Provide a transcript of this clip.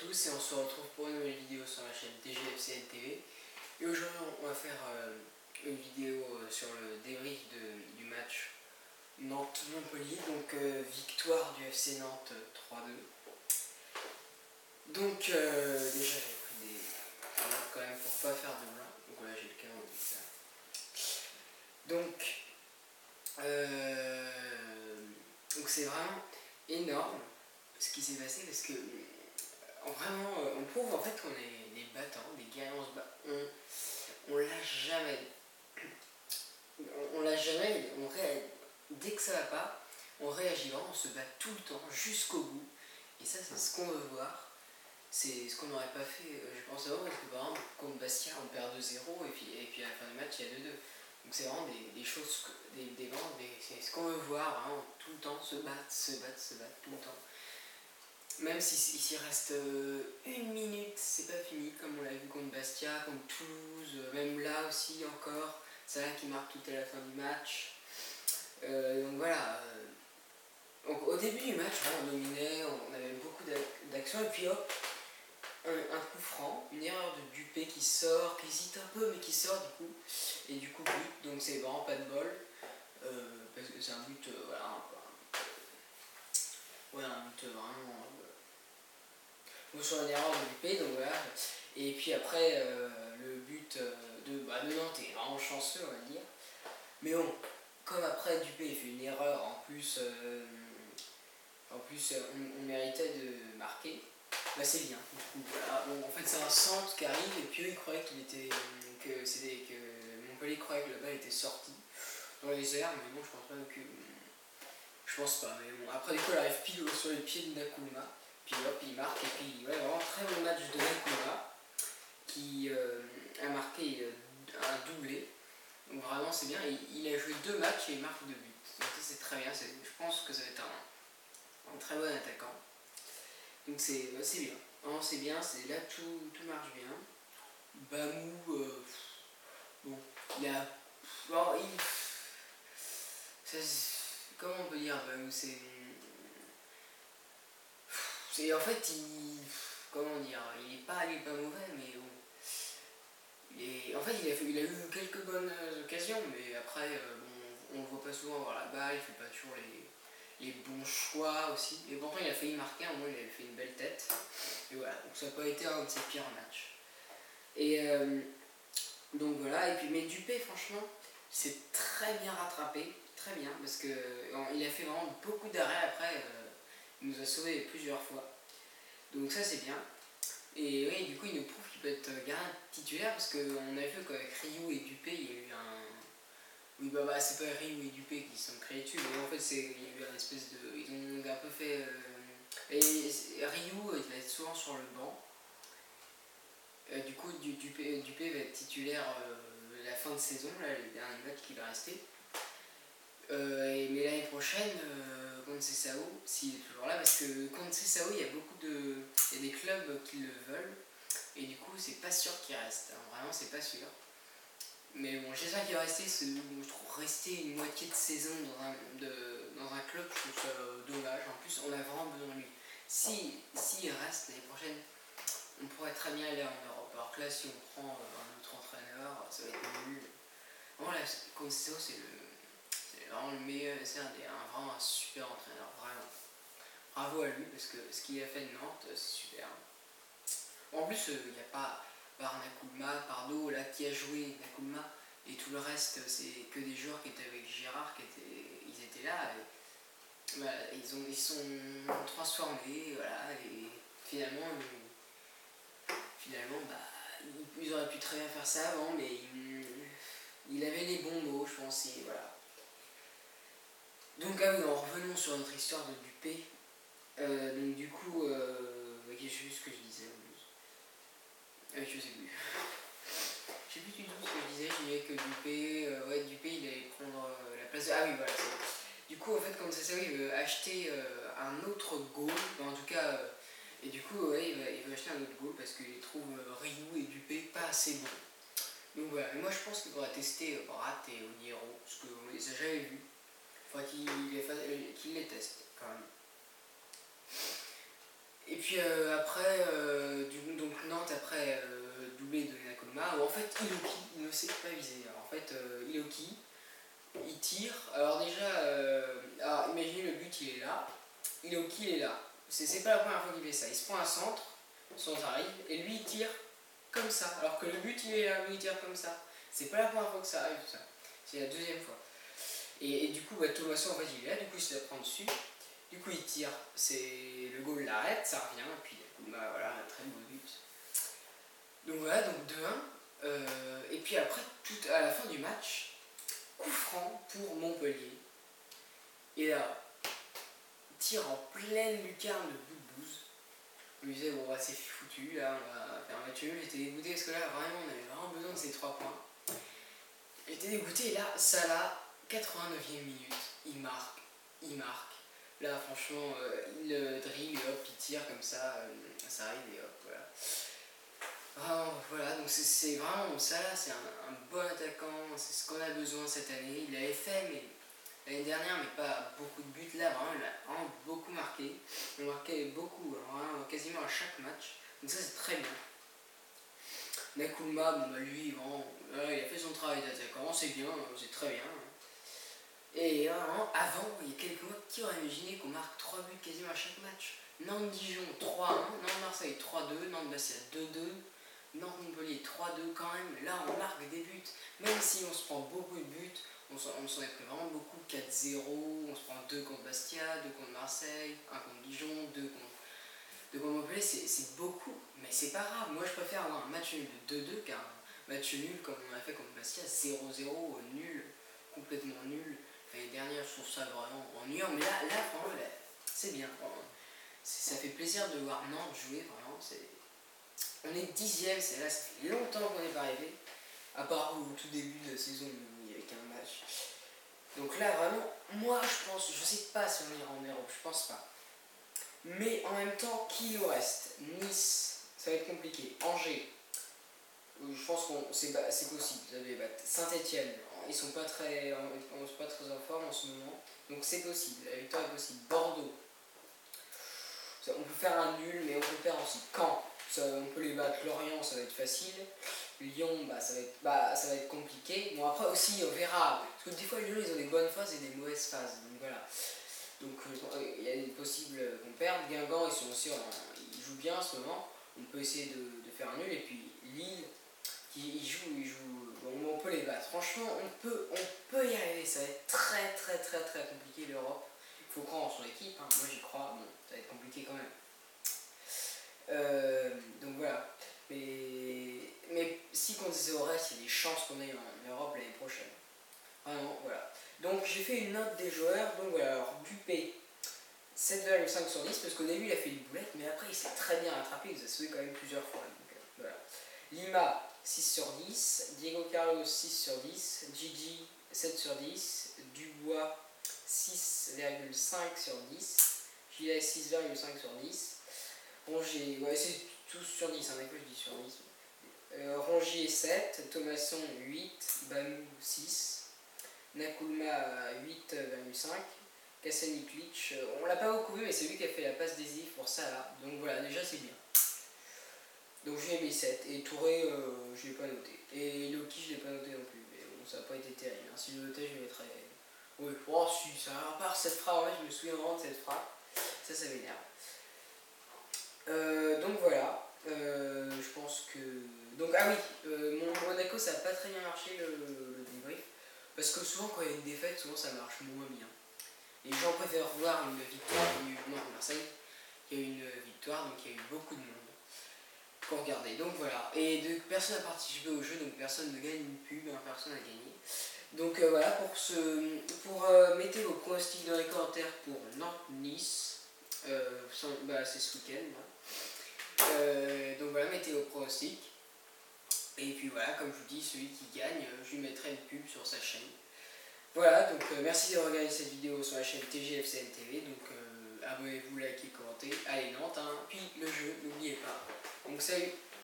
tous et on se retrouve pour une nouvelle vidéo sur la chaîne TGFCN TV. Et aujourd'hui on va faire une vidéo sur le débrief du match Nantes-Montpellier, donc victoire du FC Nantes 3-2. Donc déjà j'ai pris des notes quand même pour pas faire de blanc, donc voilà j'ai le canon de ça. Donc c'est vraiment énorme ce qui s'est passé parce que vraiment on prouve en fait qu'on est des battants, des guerriers, on lâche jamais. On lâche jamais, dès que ça va pas, on réagit vraiment, on se bat tout le temps jusqu'au bout. Et ça c'est ce qu'on veut voir. C'est ce qu'on n'aurait pas fait, je pense avant, parce que par exemple contre Bastia on perd 2-0 et puis à la fin du match il y a 2-2. Donc c'est vraiment des choses, c'est ce qu'on veut voir, vraiment tout le temps, se battre tout le temps. Même s'il reste une minute, c'est pas fini, comme on l'a vu contre Bastia, contre Toulouse, même là aussi encore, c'est là qui marque tout à la fin du match. Donc voilà, donc, au début du match, on dominait, on avait beaucoup d'actions, et puis hop, un coup franc, une erreur de Dupé qui sort, qui hésite un peu, mais qui sort du coup, et du coup but, donc c'est vraiment pas de bol, parce que c'est un but, un but vraiment... sur une erreur de Dupé, donc voilà. Et puis après, le but de Nantes est vraiment chanceux, on va dire. Mais bon, comme après Dupé fait une erreur, en plus on méritait de marquer, bah c'est bien. Du coup, voilà. Bon, en fait, c'est un centre qui arrive, et puis eux, ils croyaient que Montpellier croyait que la balle était sortie dans les airs, mais bon, je pense pas que. Je pense pas, mais bon. Après, du coup, elle arrive pile sur les pieds de Nakoulma. Puis hop, il marque, et puis ouais, vraiment très bon match de Nakoulma qui a marqué un doublé. Donc vraiment c'est bien, il a joué 2 matchs et il marque 2 buts. Donc ça c'est très bien, je pense que ça va être un très bon attaquant. Donc c'est bien, vraiment c'est bien, là tout marche bien. Bamou, bon, il a... Bon, comment on peut dire Bamou, en fait, comment dire, il est pas mauvais, mais bon. En fait, il a eu quelques bonnes occasions, mais après, bon, on le voit pas souvent avoir la balle, il fait pas toujours les bons choix aussi. Et pourtant, il a failli marquer, au moins, il avait fait une belle tête. Et voilà, donc ça n'a pas été un de ses pires matchs. Et donc voilà, et puis, mais Dupé, franchement, c'est très bien rattrapé, très bien, parce qu'il a fait vraiment beaucoup d'arrêts après, il nous a sauvés plusieurs fois. Donc ça, c'est bien. Et oui, du coup, il nous prouve qu'il peut être gardien titulaire parce qu'on a vu qu'avec Ryu et Dupé, il y a eu un. Oui, c'est pas Ryu et Dupé qui se sont créés dessus, mais en fait, il y a eu un espèce de. Ils ont un peu fait. Et Ryu, il va être souvent sur le banc. Du coup, Dupé va être titulaire la fin de saison, là, le dernier match qui va rester. Mais l'année prochaine, contre Sessao, s'il est toujours là, parce que contre Sessao, il y a des clubs qui le veulent, et du coup, c'est pas sûr qu'il reste. Hein, vraiment, c'est pas sûr. Mais bon, j'espère qu'il va rester. Je trouve rester une moitié de saison dans un club, je trouve ça dommage. En plus, on a vraiment besoin de lui. S'il reste l'année prochaine, on pourrait très bien aller en Europe. Alors que là, si on prend un autre entraîneur, ça va être nul. Bon, là, contre Sessao, c'est vraiment le meilleur, c'est vraiment un super entraîneur, vraiment. Bravo à lui, parce que ce qu'il a fait de Nantes, c'est super. En plus, il n'y a pas, par Nakoulma, Pardo, là, qui a joué Nakoulma, et tout le reste, c'est que des joueurs qui étaient avec Gérard, ils étaient là, et, voilà, ils sont transformés, voilà, et finalement, ils auraient pu très bien faire ça avant, mais il avait les bons mots, je pense, et voilà. Donc revenons sur notre histoire de Dupé. Donc du coup, je sais plus ce que je disais en plus. Je sais plus. Je sais plus du tout ce que je disais. Je disais que Dupé il allait prendre la place de... Ah oui, voilà. Du coup, en fait, comme c'est ça, il veut acheter un autre goal. En tout cas, et du coup, il veut acheter un autre goal parce qu'il trouve Ryu et Dupé pas assez bons. Donc voilà, moi je pense qu'il faudra tester Brat et Oniero, parce qu'on les a jamais vus. Il faudra qu'il les teste quand même. Et puis après, donc Nantes après doublé de Nakoma, où en fait Iloki il ne sait pas viser. Alors, en fait Iloki il tire, alors déjà, alors imaginez le but il est là, Iloki il est là. C'est pas la première fois qu'il fait ça, il se prend un centre, son arrive, et lui il tire comme ça, alors que le but il est là, il tire comme ça. C'est pas la première fois que ça arrive ça, c'est la deuxième fois. Et du coup, Thomasson en fait il est là, du coup il se la prend dessus, du coup il tire, le goal l'arrête, ça revient, et puis du coup, voilà, un très beau but. Donc voilà, donc 2-1, et puis après, tout à la fin du match, coup franc pour Montpellier. Et là, tire en pleine lucarne de bout de bouse. Je me disais, bon, bah, c'est foutu, là, on va faire un match nul. J'étais dégoûté parce que là, vraiment, on avait vraiment besoin de ces 3 points. J'étais dégoûté, et là, Salah, 89e minute, il marque. Là, franchement, il dribble, et hop, il tire comme ça arrive, et hop, voilà. Vraiment, voilà, donc c'est vraiment Salah, c'est un bon attaquant, c'est ce qu'on a besoin cette année. Il l'avait fait, mais l'année dernière, mais pas beaucoup de buts. Là, vraiment, il a vraiment beaucoup marqué. Il a marqué beaucoup, vraiment, quasiment à chaque match. Donc ça, c'est très bien. Nakoulma, bon, bah, lui, vraiment, il a fait son travail d'attaquant, c'est bien, c'est très bien. Et vraiment, avant, il y a quelques mois, qui aurait imaginé qu'on marque 3 buts quasiment à chaque match? Nantes-Dijon 3-1, Nantes-Marseille 3-2, Nantes-Bastia 2-2, Nantes-Montpellier 3-2 quand même. Là, on marque des buts, même si on se prend beaucoup de buts. On s'en est pris vraiment beaucoup, 4-0, on se prend 2 contre Bastia, 2 contre Marseille, 1 contre Dijon, 2 contre Montpellier, c'est beaucoup, mais c'est pas grave. Moi je préfère avoir un match nul de 2-2 qu'un match nul comme on a fait contre Bastia, 0-0, nul, complètement nul. L'année dernière je trouve ça vraiment ennuyant, mais là vraiment, c'est bien. Ça fait plaisir de voir Nantes jouer, vraiment. On est 10ème, là ça fait longtemps qu'on n'est pas arrivé, à part au tout début de la saison où il n'y avait qu'un match. Donc là vraiment, moi je pense, je sais pas si on ira en Europe, je pense pas. Mais en même temps, qui nous reste? Nice, ça va être compliqué. Angers, je pense que c'est possible de les battre. Saint-Etienne, ils sont pas très en forme en ce moment, donc c'est possible, la victoire est possible. Bordeaux, on peut faire un nul, mais on peut faire aussi. Caen, on peut les battre. Lorient, ça va être facile. Lyon, ça va être compliqué. Bon, après aussi, on verra. Parce que des fois, les Lyon, ils ont des bonnes phases et des mauvaises phases. Donc voilà. Donc il y a des possibles qu'on perde. Guingamp, ils jouent bien en ce moment. On peut essayer de faire un nul. Et puis Lille, ils jouent. Bon, on peut les battre. Franchement, on peut y arriver. Ça va être très très très très compliqué l'Europe. Il faut croire en son équipe. Hein. Moi j'y crois. Bon, ça va être compliqué quand même. Donc voilà. Mais si on disait au reste, il y a des chances qu'on aille en Europe l'année prochaine. Vraiment, voilà. Donc j'ai fait une note des joueurs. Donc voilà, alors Dupé, 7,5 sur 10, parce qu'au début il a fait une boulette, mais après il s'est très bien rattrapé, il nous a sauvé quand même plusieurs fois. Donc, voilà. Lima, 6 sur 10, Diego Carlos, 6 sur 10, Gigi, 7 sur 10, Dubois, 6,5 sur 10, Gilet, 6,5 sur 10, Rongier, ouais c'est tous sur 10, hein, d'accord je dis sur 10. Rongier 7, Thomasson 8, Bamou 6, Nakoulma 8,5, Kasaniklic, on l'a pas beaucoup vu mais c'est lui qui a fait la passe décisive pour ça là, donc voilà déjà c'est bien. Donc je lui ai mis 7 et Touré je l'ai pas noté, et Loki je l'ai pas noté non plus, mais bon ça n'a pas été terrible, hein. Si je le notais je le mettrais, oui, oh si, ça à part cette frappe, ouais, je me souviens vraiment de cette frappe, ça m'énerve. Donc voilà, je pense que... Donc ah oui, mon Monaco ça n'a pas très bien marché le débrief, parce que souvent quand il y a une défaite, souvent ça marche moins bien. Les gens préfèrent voir une victoire, Marseille, il y a eu une victoire, donc il y a eu beaucoup de monde pour regarder. Donc voilà, et personne n'a participé au jeu, donc personne ne gagne une pub, hein, personne n'a gagné. Donc voilà, mettez vos pronostics dans les commentaires pour Nantes-Nice, c'est ce week-end. Donc voilà, mettez vos pronostics. Et puis voilà, comme je vous dis, celui qui gagne, je lui mettrai une pub sur sa chaîne. Voilà, donc merci d'avoir regardé cette vidéo sur la chaîne TGFCN TV. Donc abonnez-vous, likez, commentez. Allez Nantes, hein. Puis le jeu, n'oubliez pas. Donc salut.